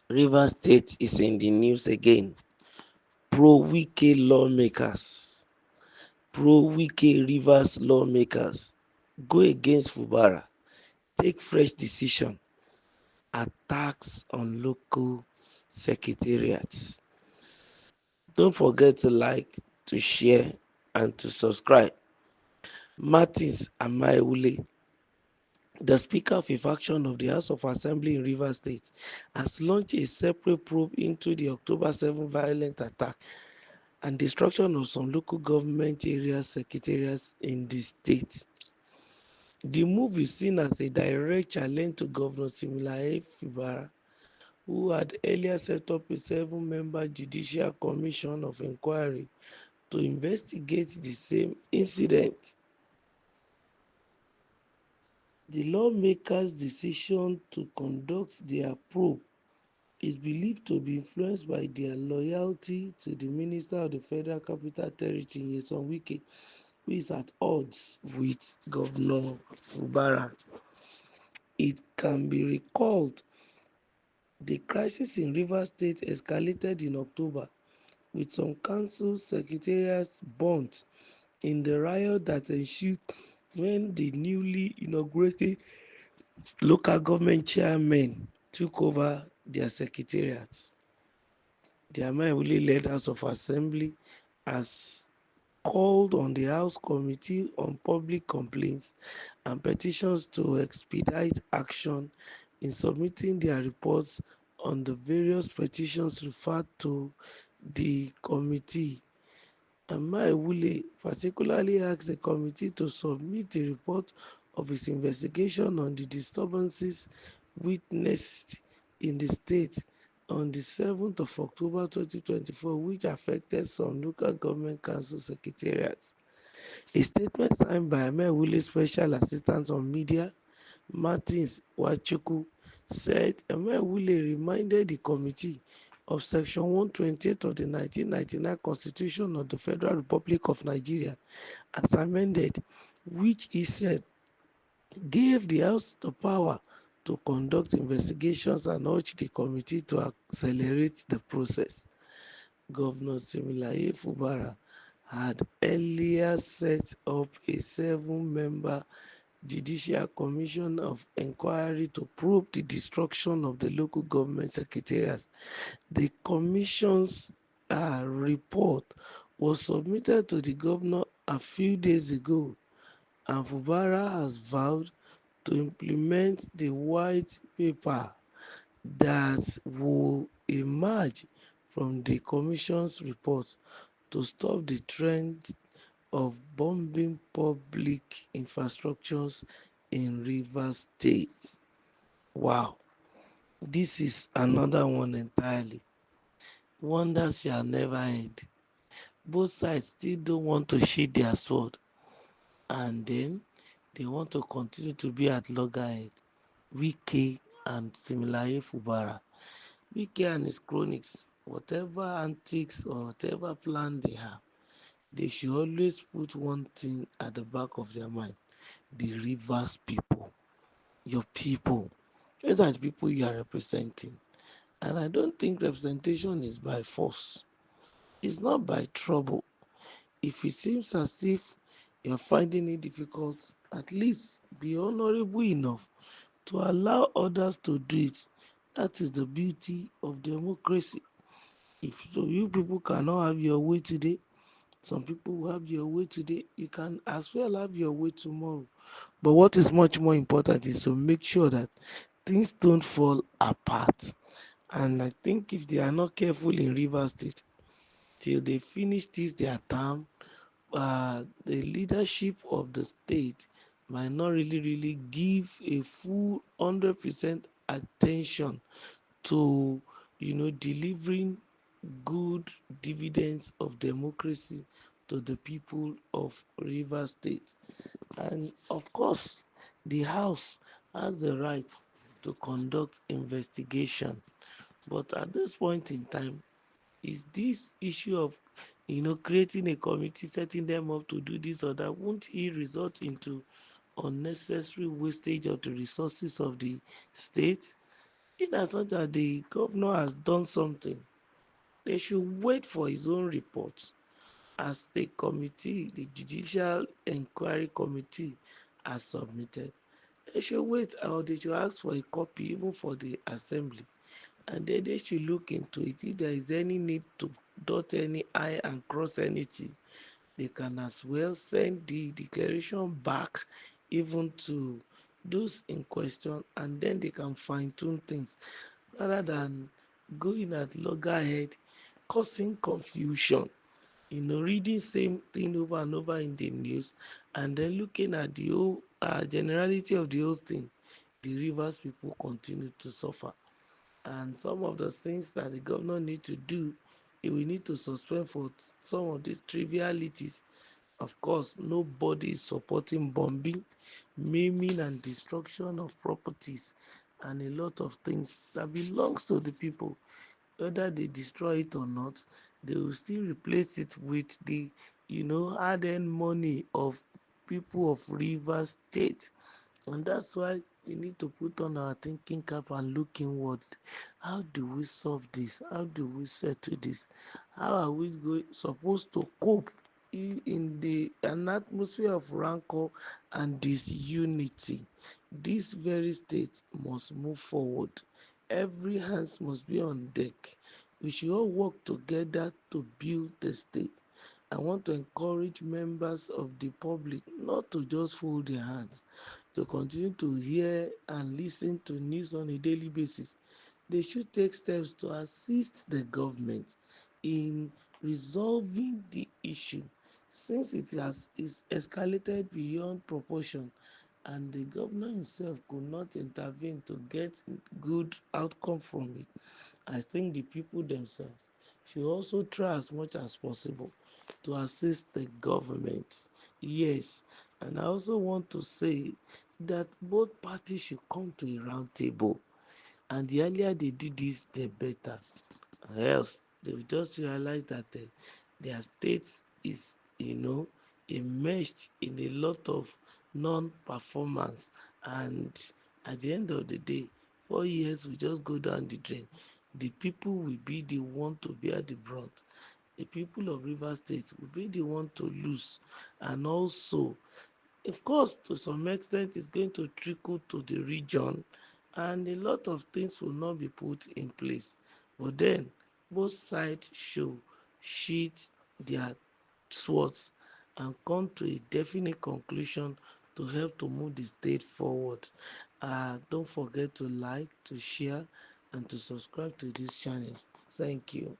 Rivers State is in the news again. Pro-Wike lawmakers, pro-Wike Rivers lawmakers go against Fubara, take fresh decision, attacks on local secretariats. Don't forget to like, to share, and to subscribe. Martins Amaewule, the Speaker of a faction of the House of Assembly in Rivers State, has launched a separate probe into the October 7 violent attack and destruction of some local government area secretariats in the state. The move is seen as a direct challenge to Governor Similaye Fubara, who had earlier set up a 7-member judicial commission of inquiry to investigate the same incident. The lawmakers' decision to conduct their probe is believed to be influenced by their loyalty to the Minister of the Federal Capital Territory, Nyesom Wike, who is at odds with Governor Fubara. It can be recalled the crisis in Rivers State escalated in October, with some council secretariats burnt in the riot that ensued when the newly inaugurated local government chairmen took over their secretariats. The Amaewule-led House of Assembly has called on the House Committee on Public Complaints and Petitions to expedite action in submitting their reports on the various petitions referred to the committee. Amaewule particularly asked the committee to submit a report of its investigation on the disturbances witnessed in the state on the 7th of October 2024, which affected some local government council secretariats. A statement signed by Amaewule's Special Assistant on Media, Martins Wachukwu, said Amaewule reminded the committee of Section 128 of the 1999 Constitution of the Federal Republic of Nigeria, as amended, which he said gave the House the power to conduct investigations and urged the committee to accelerate the process. Governor Similaye Fubara had earlier set up a 7-member judicial commission of inquiry to probe the destruction of the local government secretariats. The commission's report was submitted to the governor a few days ago, and Fubara has vowed to implement the white paper that will emerge from the commission's report to stop the trend of bombing public infrastructures in Rivers State. Wow, this is another one entirely. Wonders shall never end. Both sides still don't want to sheath their sword, and then they want to continue to be at loggerheads. Wike and Similaye Fubara. Wike and his cronies, whatever antics or whatever plan they have, they should always put one thing at the back of their mind: the Rivers people, your people. Those are the people you are representing. And I don't think representation is by force, it's not by trouble. If it seems as if you're finding it difficult, at least be honorable enough to allow others to do it. That is the beauty of democracy. If so you people cannot have your way today, some people will have your way today. You can as well have your way tomorrow. But what is much more important is to make sure that things don't fall apart. And I think if they are not careful in Rivers State, till they finish this their term, the leadership of the state might not really give a full 100% attention to delivering good dividends of democracy to the people of Rivers State. And of course, the House has the right to conduct investigation. But at this point in time, is this issue of creating a committee, setting them up to do this or that, won't it result into unnecessary wastage of the resources of the state? In as much as the governor has done something, they should wait for his own report. As the committee, the judicial enquiry committee has submitted, they should wait, or they should ask for a copy even for the assembly, and then they should look into it. If there is any need to dot any I and cross any T, they can as well send the declaration back even to those in question, and then they can fine tune things rather than going at loggerhead, causing confusion. Reading same thing over and over in the news, and then looking at the whole generality of the whole thing. The Rivers people continue to suffer, and some of the things that the governor need to do, he will need to suspend for some of these trivialities. Of course, nobody is supporting bombing, maiming and destruction of properties and a lot of things that belongs to the people. Whether they destroy it or not, they will still replace it with the hard-earned money of people of Rivers State. And that's why we need to put on our thinking cap and look inward. How do we solve this? How do we settle this? How are we supposed to cope in an atmosphere of rancor and disunity? This very state must move forward. Every hands must be on deck. We should all work together to build the state. I want to encourage members of the public not to just fold their hands, to continue to hear and listen to news on a daily basis. They should take steps to assist the government in resolving the issue, since it has is escalated beyond proportion and the governor himself could not intervene to get good outcome from it. I think the people themselves should also try as much as possible to assist the government. Yes, and I also want to say that both parties should come to a round table, and the earlier they do this, the better. Else, they will just realize that their state is, immersed in a lot of non-performance, and at the end of the day, 4 years will just go down the drain. The people will be the one to bear the brunt. The people of Rivers State will be the one to lose, and also, of course, to some extent, it's going to trickle to the region, and a lot of things will not be put in place. But then, both sides should sheath their swords and come to a definite conclusion to help to move the state forward. Don't forget to like, to share, and to subscribe to this channel. Thank you.